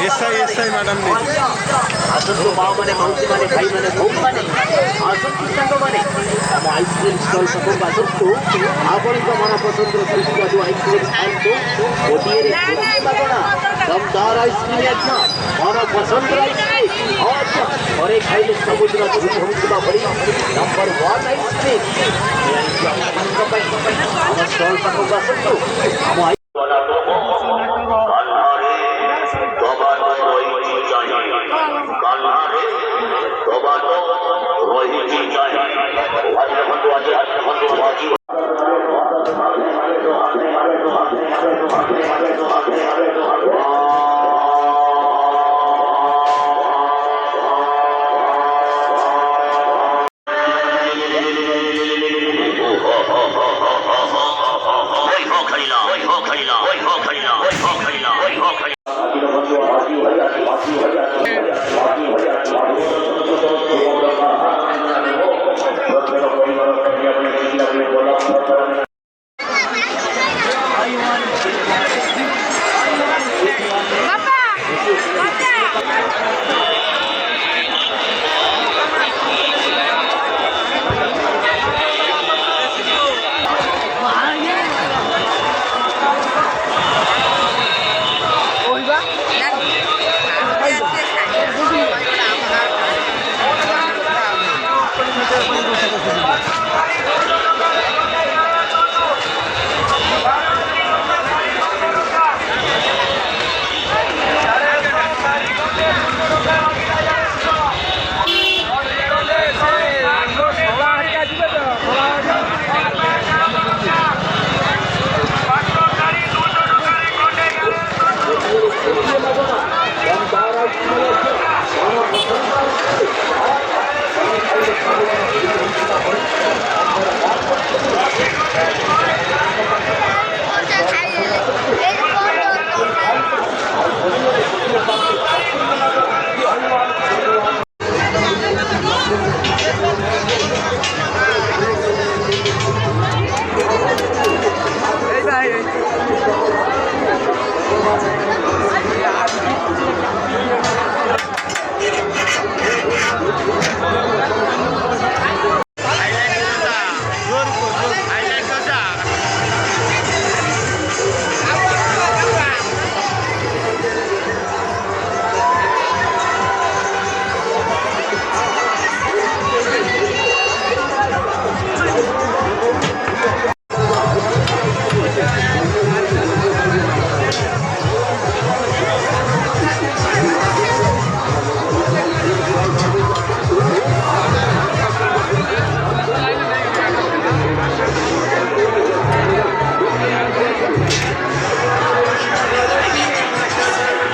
SI madam ने आसंतु माँ माने मौसी माने भाई माने भौणी माने आसंतु सांग माने आम आइसक्रीम स्टल पाखक आसंतु आपणक मन पसंद सुस्वादु आइसक्रीम खातु गोटे मागणा दमदार आइसक्रीम अच्छा मन पसंद आइसक्रीम अच्छा घरे खाइले समुद्र झुम होता भरी नंबर 1 आइसक्रीम आम स्टल पाखक आसंतु आम